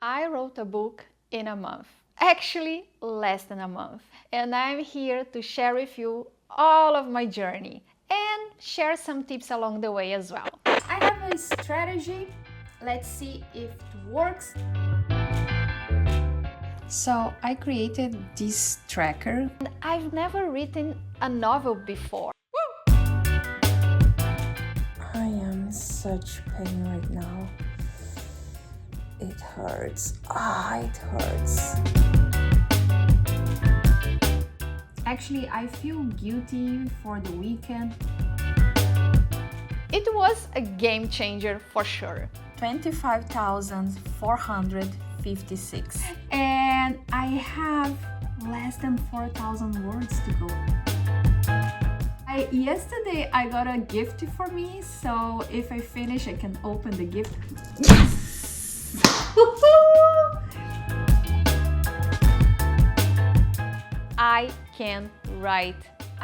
I wrote a book in a month, actually less than a month, and I'm here to share with you all of my journey and share some tips along the way as well. I have a strategy. Let's see if it works. So I created this tracker. And I've never written a novel before. I am in such pain right now. It hurts. It hurts. Actually, I feel guilty for the weekend. It was a game changer for sure. 25,456. And I have less than 4,000 words to go. Yesterday I got a gift for me, so if I finish I can open the gift. Yes! I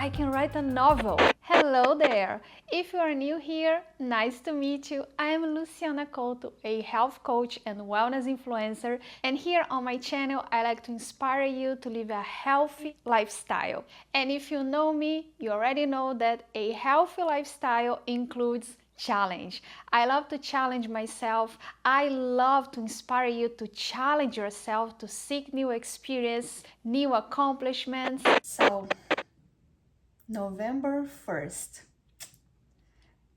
can write a novel. Hello there! If you are new here, nice to meet you. I am Luciana Couto, a health coach and wellness influencer, and here on my channel I like to inspire you to live a healthy lifestyle. And if you know me, you already know that a healthy lifestyle includes challenge. I love to challenge myself. I love to inspire you to challenge yourself, to seek new experience, new accomplishments. So, November 1st,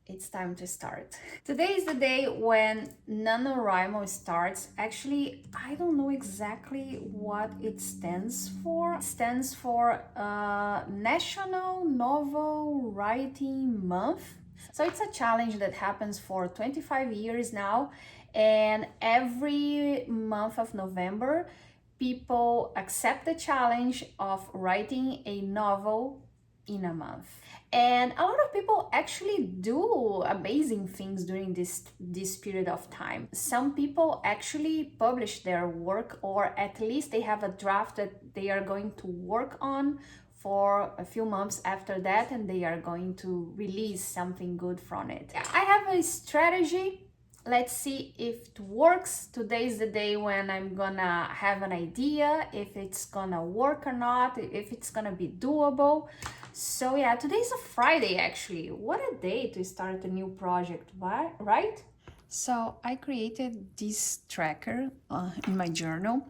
it's time to start. Today is the day when NaNoWriMo starts. Actually, I don't know exactly what it stands for. It stands for National Novel Writing Month. So it's a challenge that happens for 25 years now, and every month of November, people accept the challenge of writing a novel in a month. And a lot of people actually do amazing things during this period of time. Some people actually publish their work, or at least they have a draft that they are going to work on for a few months after that, and they are going to release something good from it. I have a strategy. Let's see if it works. Today is the day when I'm gonna have an idea if it's gonna work or not, if it's gonna be doable. So yeah, today's a Friday actually. What a day to start a new project, right? So I created this tracker in my journal,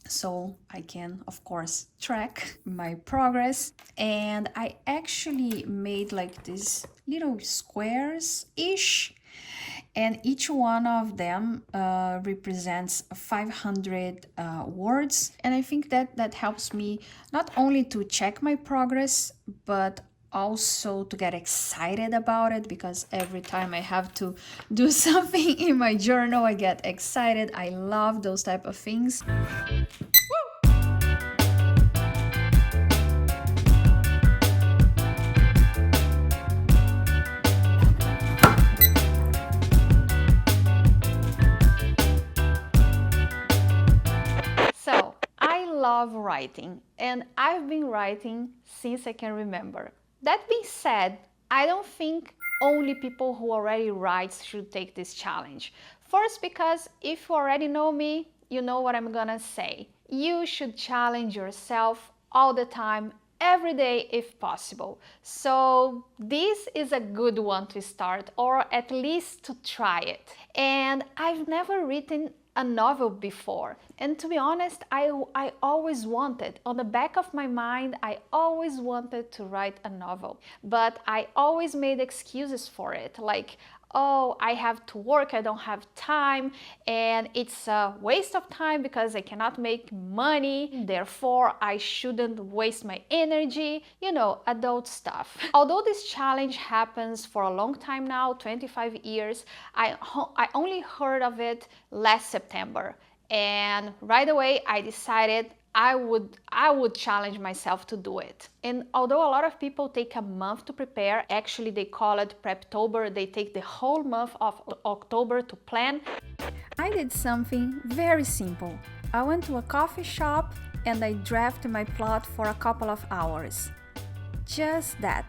so I can, of course, track my progress. And I actually made like these little squares-ish, and each one of them represents 500 words. And I think that helps me not only to check my progress, but also to get excited about it, because every time I have to do something in my journal, I get excited. I love those type of things. So, I love writing, and I've been writing since I can remember. That being said, I don't think only people who already write should take this challenge. First, because if you already know me, you know what I'm gonna say. You should challenge yourself all the time, every day if possible. So this is a good one to start, or at least to try it. And I've never written a novel before, and to be honest, I always wanted, on the back of my mind, I always wanted to write a novel, but I always made excuses for it, like, oh, I have to work, I don't have time, and it's a waste of time because I cannot make money, therefore I shouldn't waste my energy, you know, adult stuff. Although this challenge happens for a long time now, 25 years, I only heard of it last September, and right away I decided I would challenge myself to do it. And although a lot of people take a month to prepare, actually they call it Preptober, they take the whole month of October to plan. I did something very simple. I went to a coffee shop and I drafted my plot for a couple of hours. Just that.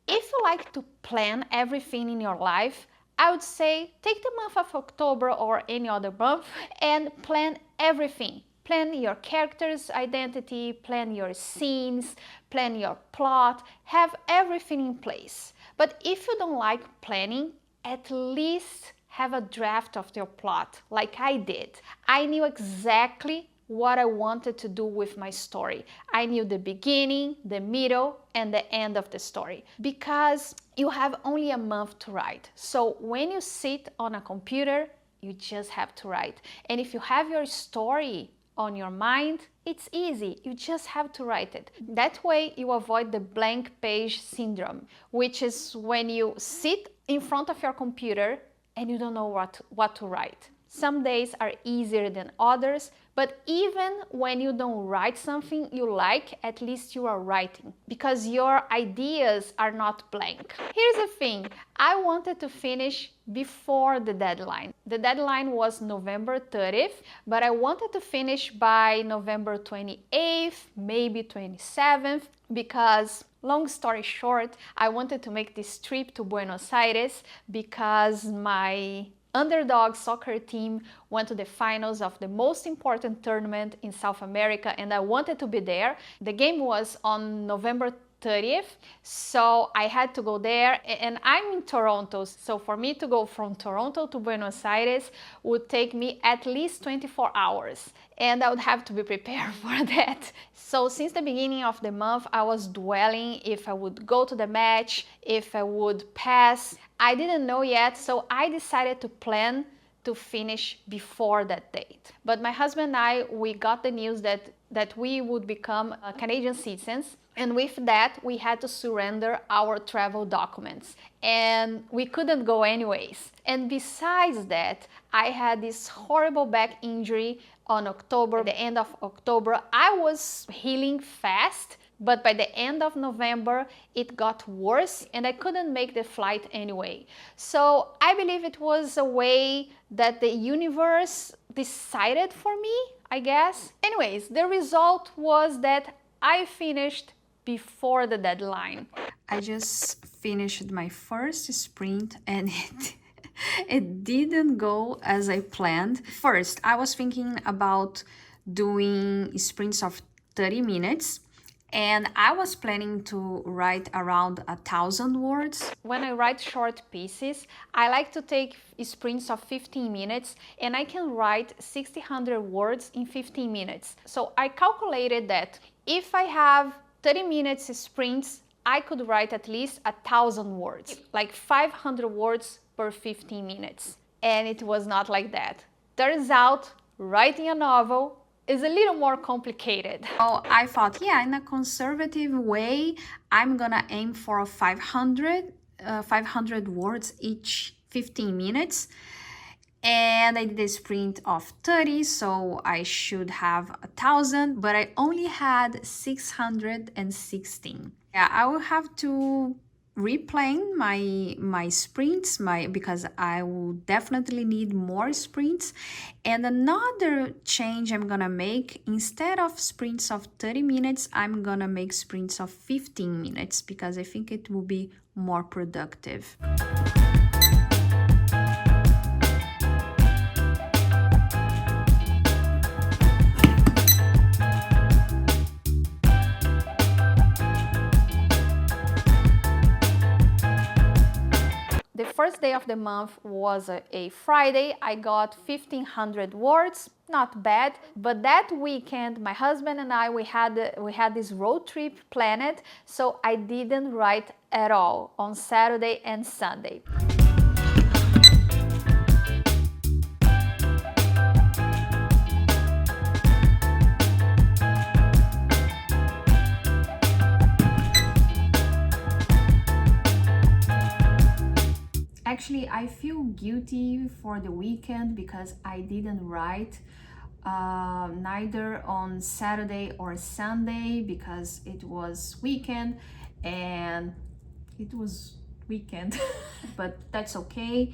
If you like to plan everything in your life, I would say take the month of October or any other month and plan everything. Plan your character's identity, plan your scenes, plan your plot, have everything in place. But if you don't like planning, at least have a draft of your plot, like I did. I knew exactly what I wanted to do with my story. I knew the beginning, the middle, and the end of the story because you have only a month to write. So when you sit on a computer, you just have to write. And if you have your story on your mind, it's easy. You just have to write it. That way you avoid the blank page syndrome, which is when you sit in front of your computer and you don't know what to write. Some days are easier than others, but even when you don't write something you like, at least you are writing because your ideas are not blank. Here's the thing, I wanted to finish before the deadline. The deadline was November 30th, but I wanted to finish by November 28th, maybe 27th, because long story short, I wanted to make this trip to Buenos Aires because my underdog soccer team went to the finals of the most important tournament in South America and I wanted to be there. The game was on November 30th, so I had to go there and I'm in Toronto, so for me to go from Toronto to Buenos Aires would take me at least 24 hours and I would have to be prepared for that. So since the beginning of the month I was dwelling if I would go to the match, if I would pass. I didn't know yet, so I decided to plan to finish before that date. But my husband and I, we got the news that we would become Canadian citizens, and with that we had to surrender our travel documents and we couldn't go anyways. And besides that, I had this horrible back injury on October, the end of October. I was healing fast, but by the end of November it got worse and I couldn't make the flight anyway. So I believe it was a way that the universe decided for me, I guess. Anyways, the result was that I finished before the deadline. I just finished my first sprint and it didn't go as I planned. First, I was thinking about doing sprints of 30 minutes and I was planning to write around 1,000 words. When I write short pieces, I like to take sprints of 15 minutes and I can write 600 words in 15 minutes. So I calculated that if I have 30 minutes sprints, I could write at least 1,000 words, like 500 words per 15 minutes. And it was not like that. Turns out, writing a novel is a little more complicated. So I thought, yeah, in a conservative way, I'm gonna aim for 500 words each 15 minutes. And I did a sprint of 30, so I should have 1,000, but I only had 616. Yeah, I will have to replan my sprints because I will definitely need more sprints. And another change I'm gonna make, instead of sprints of 30 minutes, I'm gonna make sprints of 15 minutes because I think it will be more productive. The first day of the month was a Friday. I got 1,500 words, not bad. But that weekend, my husband and I, we had this road trip planned, so I didn't write at all on Saturday and Sunday. Actually, I feel guilty for the weekend because I didn't write neither on Saturday or Sunday because it was weekend and it was weekend. But that's okay.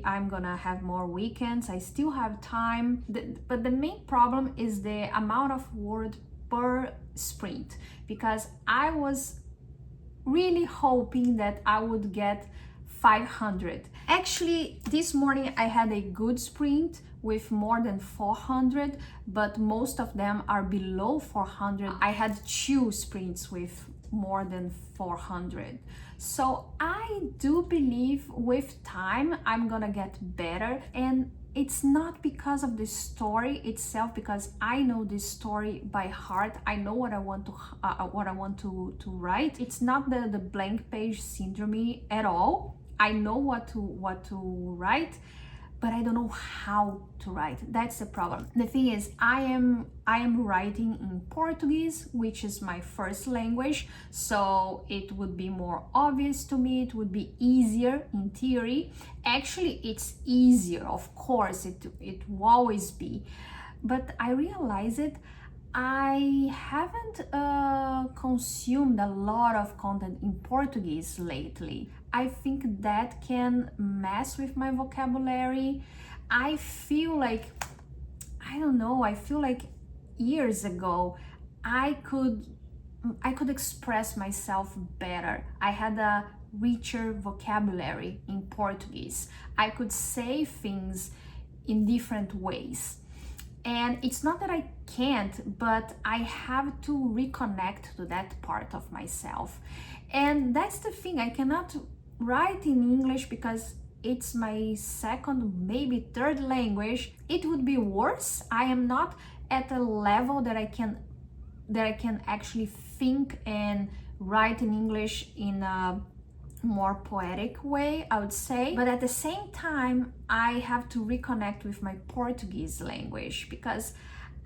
I'm gonna have more weekends. I still have time. But the main problem is the amount of word per sprint because I was really hoping that I would get 500. Actually, this morning I had a good sprint with more than 400, but most of them are below 400. I had 2 sprints with more than 400. So I do believe with time I'm gonna get better, and it's not because of the story itself, because I know this story by heart. I know what I want to write. It's not the blank page syndrome at all. I know what to write, but I don't know how to write. That's the problem. The thing is, I am writing in Portuguese, which is my first language, so it would be more obvious to me. It would be easier in theory. Actually, it's easier, of course, it will always be. But I realize it. I haven't consumed a lot of content in Portuguese lately. I think that can mess with my vocabulary. I feel like, I don't know, I feel like years ago I could express myself better. I had a richer vocabulary in Portuguese. I could say things in different ways. And it's not that I can't, but I have to reconnect to that part of myself. And that's the thing, I cannot write in English because it's my second, maybe third language. It would be worse. I am not at a level that I can actually think and write in English in a more poetic way, I would say. But at the same time, I have to reconnect with my Portuguese language, because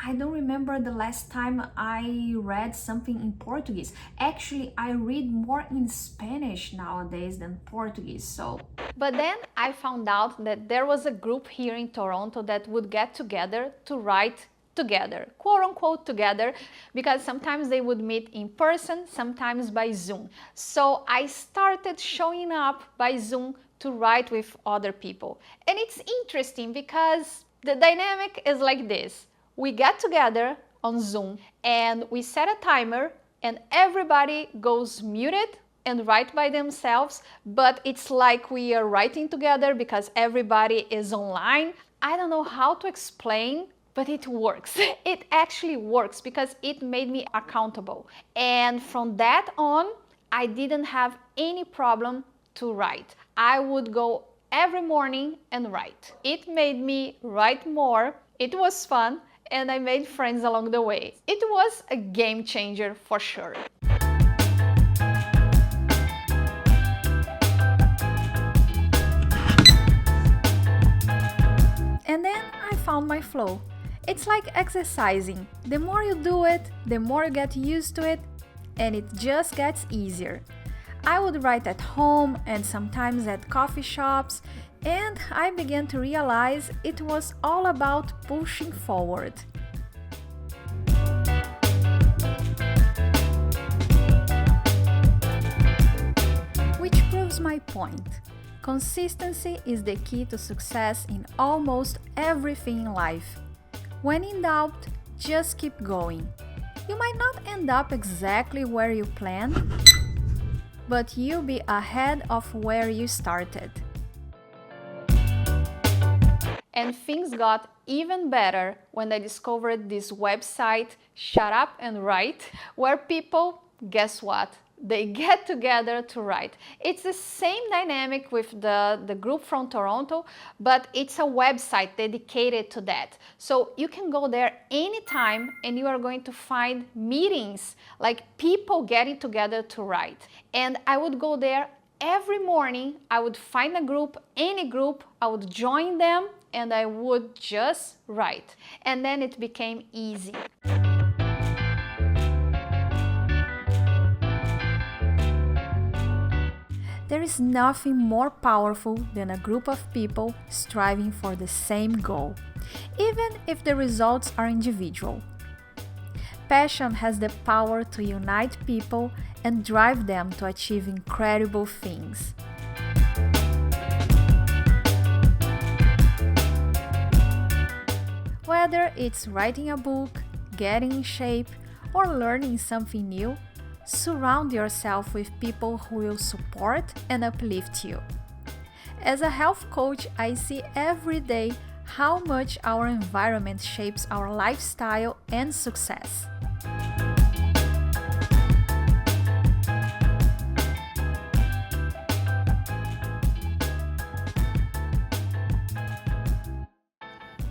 I don't remember the last time I read something in Portuguese. Actually, I read more in Spanish nowadays than Portuguese, so. But then I found out that there was a group here in Toronto that would get together to write together, quote unquote together, because sometimes they would meet in person, sometimes by Zoom. So I started showing up by Zoom to write with other people. And it's interesting because the dynamic is like this. We get together on Zoom and we set a timer and everybody goes muted and write by themselves, but it's like we are writing together because everybody is online. I don't know how to explain, but it works. It actually works because it made me accountable. And from that on, I didn't have any problem to write. I would go every morning and write. It made me write more. It was fun, and I made friends along the way. It was a game changer for sure. And then I found my flow. It's like exercising. The more you do it, the more you get used to it, and it just gets easier. I would write at home and sometimes at coffee shops, and I began to realize it was all about pushing forward. Which proves my point. Consistency is the key to success in almost everything in life. When in doubt, just keep going. You might not end up exactly where you planned, but you'll be ahead of where you started. And things got even better when I discovered this website, Shut Up and Write, where people, guess what? They get together to write. It's the same dynamic with the group from Toronto, but it's a website dedicated to that. So you can go there anytime and you are going to find meetings, like people getting together to write. And I would go there every morning. I would find a group, any group, I would join them and I would just write. And then it became easy. There is nothing more powerful than a group of people striving for the same goal, even if the results are individual. Passion has the power to unite people and drive them to achieve incredible things. Whether it's writing a book, getting in shape, or learning something new, surround yourself with people who will support and uplift you. As a health coach, I see every day how much our environment shapes our lifestyle and success.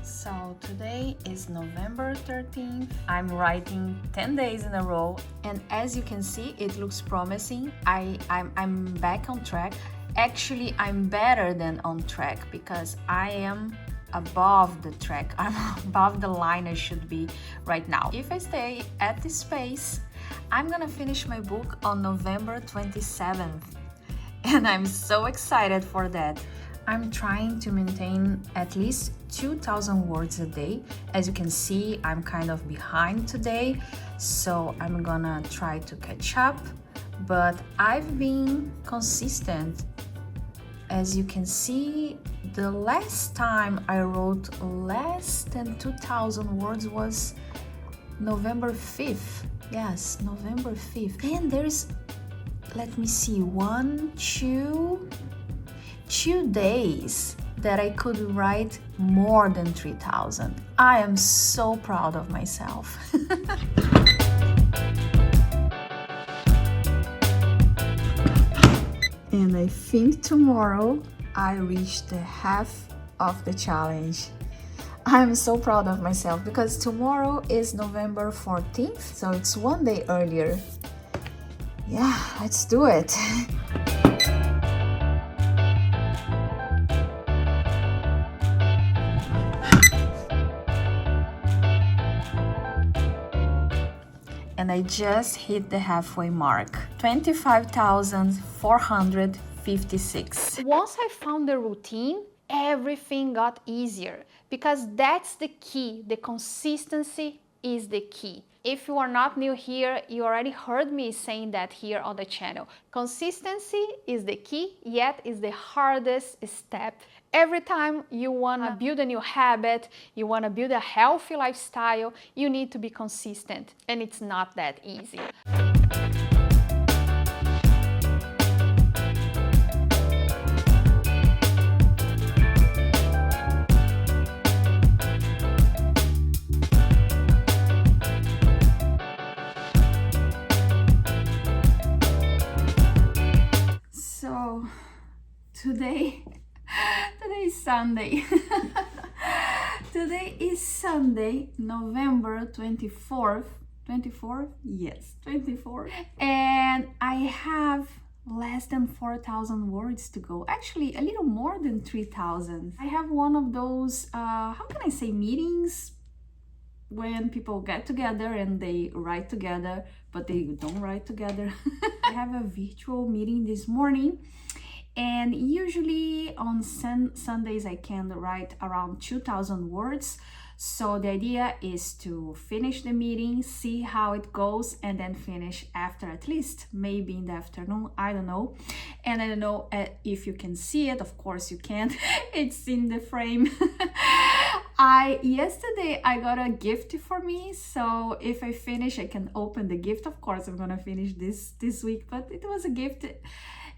So today is November 13th. I'm writing 10 days in a row, and as you can see, it looks promising. I'm back on track. Actually, I'm better than on track because I am above the track. I'm above the line I should be right now. If I stay at this pace, I'm gonna finish my book on November 27th. And I'm so excited for that. I'm trying to maintain at least 2,000 words a day. As you can see, I'm kind of behind today, so I'm gonna try to catch up, but I've been consistent. As you can see, the last time I wrote less than 2,000 words was November 5th. Yes, November 5th. And there's, let me see, two days that I could write more than 3,000. I am so proud of myself. And I think tomorrow I reached the half of the challenge. I'm so proud of myself because tomorrow is November 14th, so it's one day earlier. Yeah, let's do it. And I just hit the halfway mark. 25,456. Once I found the routine, everything got easier because that's the key. The consistency is the key. If you are not new here, you already heard me saying that here on the channel. Consistency is the key, yet is the hardest step. Every time you want to build a new habit, you want to build a healthy lifestyle, you need to be consistent, and it's not that easy. So today is Sunday. Today is Sunday, November 24th. 24th? Yes, 24th. And I have less than 4,000 words to go. Actually, a little more than 3,000. I have one of those, how can I say, meetings when people get together and they write together, but they don't write together. I have a virtual meeting this morning, and usually on Sundays I can write around 2,000 words. So the idea is to finish the meeting, see how it goes, and then finish after, at least maybe in the afternoon, I don't know. And I don't know if you can see it. Of course you can. It's in the frame. Yesterday I got a gift for me, so if I finish I can open the gift. Of course I'm gonna finish this week, but it was a gift.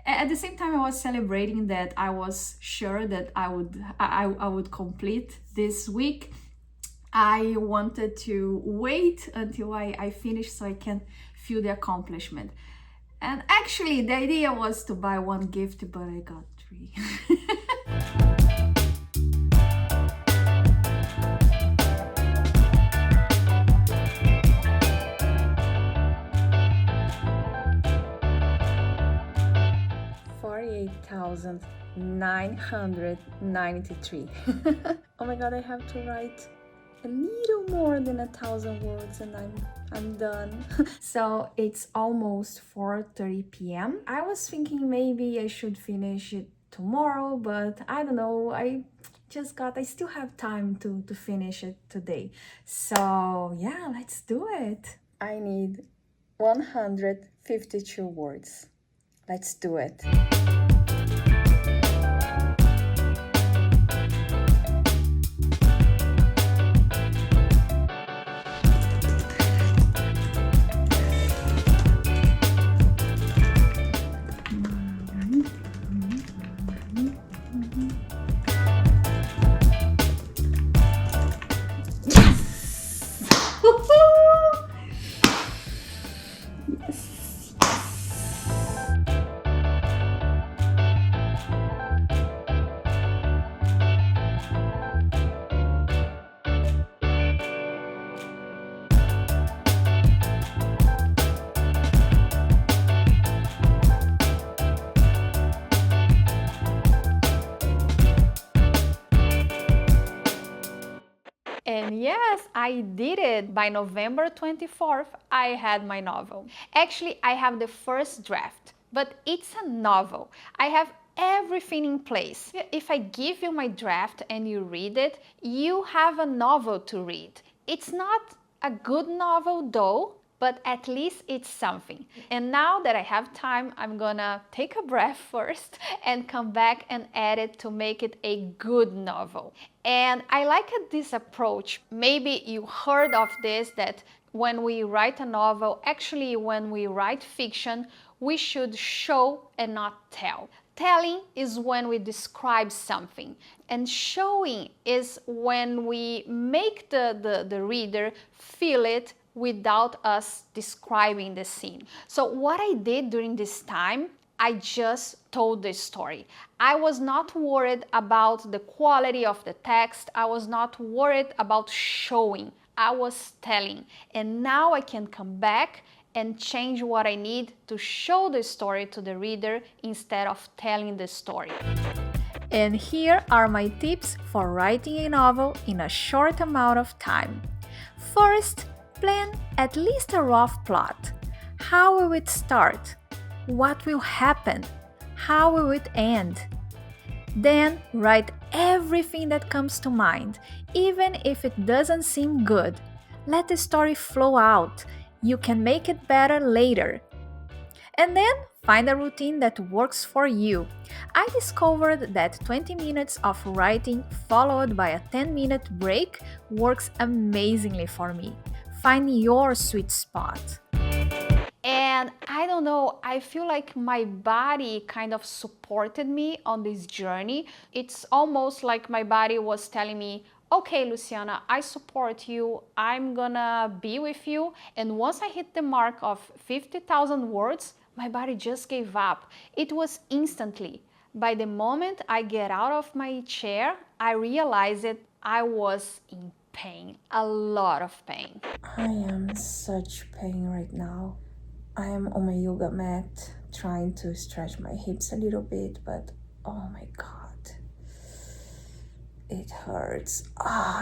At the same time, I was celebrating that I was sure that I would complete this week. I wanted to wait until I finish so I can feel the accomplishment. And actually, the idea was to buy one gift, but I got 3. $48,993. Oh my god, I have to write a little more than 1,000 words and I'm done. So it's almost 4:30 p.m. I was thinking maybe I should finish it tomorrow, but I don't know, I still have time to finish it today. So yeah, let's do it. I need 152 words. Let's do it. Yes, I did it. By November 24th, I had my novel. Actually, I have the first draft, but it's a novel. I have everything in place. If I give you my draft and you read it, you have a novel to read. It's not a good novel though, but at least it's something. And now that I have time, I'm gonna take a breath first and come back and edit to make it a good novel. And I like this approach. Maybe you heard of this, that when we write a novel, actually when we write fiction, we should show and not tell. Telling is when we describe something, and showing is when we make the reader feel it without us describing the scene. So what I did during this time, I just told the story. I was not worried about the quality of the text. I was not worried about showing. I was telling. And now I can come back and change what I need to show the story to the reader instead of telling the story. And here are my tips for writing a novel in a short amount of time. First, plan at least a rough plot. How will it start? What will happen? How will it end? Then write everything that comes to mind, even if it doesn't seem good. Let the story flow out. You can make it better later. And then find a routine that works for you. I discovered that 20 minutes of writing followed by a 10-minute break works amazingly for me. Find your sweet spot. And I don't know, I feel like my body kind of supported me on this journey. It's almost like my body was telling me, okay, Luciana, I support you. I'm gonna be with you. And once I hit the mark of 50,000 words, my body just gave up. It was instantly. By the moment I get out of my chair, I realized it. I was in pain, a lot of pain. I am such pain right now. I am on my yoga mat trying to stretch my hips a little bit, but oh my god, it hurts.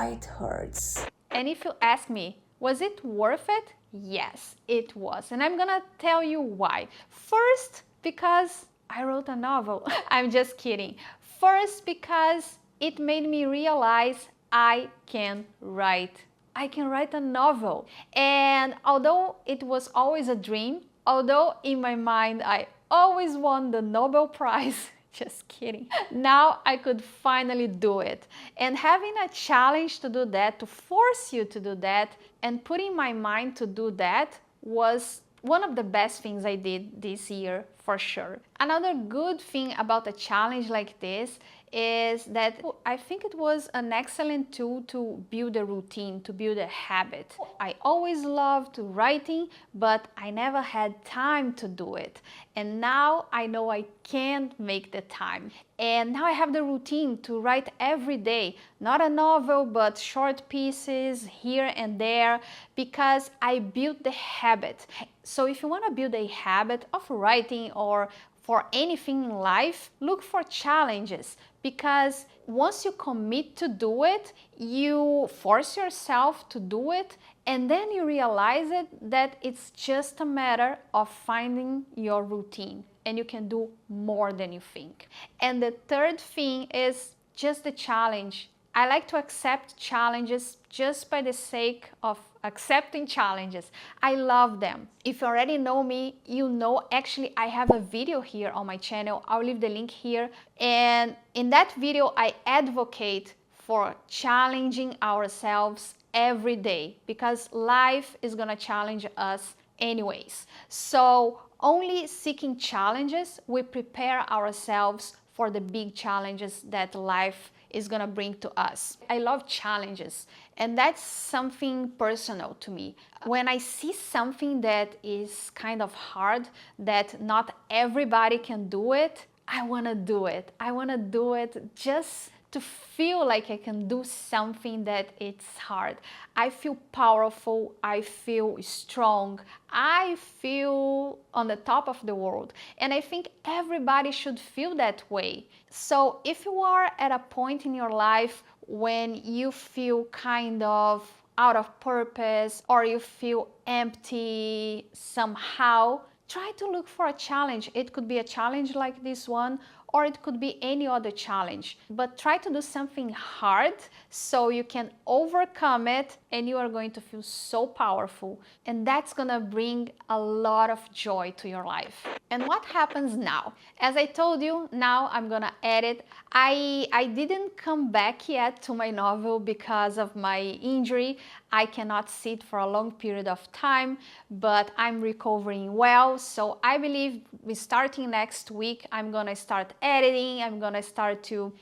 It hurts. And if you ask me, was it worth it? Yes, it was. And I'm gonna tell you why. First, because I wrote a novel. I'm just kidding. First, because it made me realize I can write. I can write a novel. And although it was always a dream, although in my mind I always won the Nobel Prize, just kidding. Now I could finally do it. And having a challenge to do that, to force you to do that, and putting my mind to do that was one of the best things I did this year, for sure. Another good thing about a challenge like this is that I think it was an excellent tool to build a routine, to build a habit. I always loved writing, but I never had time to do it. And now I know I can make the time. And now I have the routine to write every day, not a novel, but short pieces here and there, because I built the habit. So if you want to build a habit of writing or for anything in life, look for challenges, because once you commit to do it, you force yourself to do it, and then you realize that it's just a matter of finding your routine, and you can do more than you think. And the third thing is just the challenge. I like to accept challenges just by the sake of accepting challenges. I love them. If you already know me, you know actually I have a video here on my channel. I'll leave the link here. And in that video, I advocate for challenging ourselves every day, because life is gonna challenge us anyways. So only seeking challenges, we prepare ourselves for the big challenges that life is gonna bring to us. I love challenges, and that's something personal to me. When I see something that is kind of hard, that not everybody can do it, I wanna do it. I wanna do it just to feel like I can do something that it's hard. I feel powerful, I feel strong, I feel on the top of the world. And I think everybody should feel that way. So if you are at a point in your life when you feel kind of out of purpose or you feel empty somehow, try to look for a challenge. It could be a challenge like this one, or it could be any other challenge. But try to do something hard so you can overcome it and you are going to feel so powerful. And that's gonna bring a lot of joy to your life. And what happens now? As I told you, now I'm gonna edit. I didn't come back yet to my novel because of my injury. I cannot sit for a long period of time, but I'm recovering well. So I believe starting next week, I'm gonna start editing. I'm gonna start to,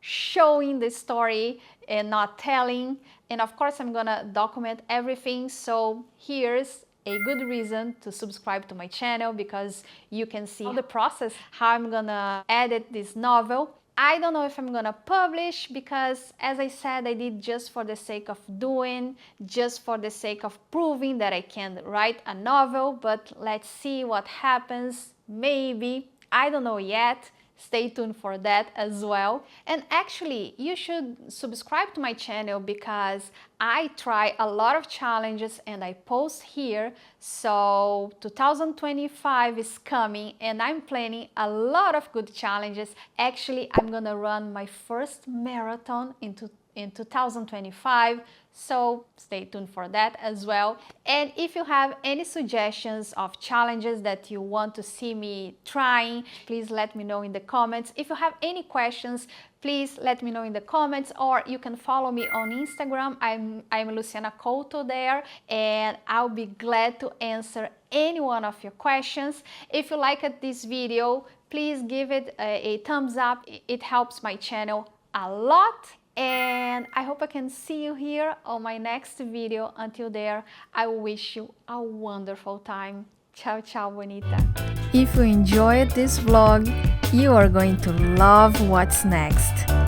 showing the story and not telling. And of course, I'm gonna document everything. So here's a good reason to subscribe to my channel, because you can see the process, how I'm gonna edit this novel. I don't know if I'm gonna publish because, as I said, I did just for the sake of doing, just for the sake of proving that I can write a novel, but let's see what happens. Maybe, I don't know yet. Stay tuned for that as well. And actually, you should subscribe to my channel because I try a lot of challenges and I post here. So 2025 is coming and I'm planning a lot of good challenges. Actually, I'm gonna run my first marathon in 2025, so stay tuned for that as well. And if you have any suggestions of challenges that you want to see me trying, please let me know in the comments. If you have any questions, please let me know in the comments, or you can follow me on Instagram. I'm Luciana Couto there, and I'll be glad to answer any one of your questions. If you liked this video, please give it a thumbs up. It helps my channel a lot. And I hope I can see you here on my next video. Until there, I wish you a wonderful time. Ciao, ciao, bonita. If you enjoyed this vlog, you are going to love what's next.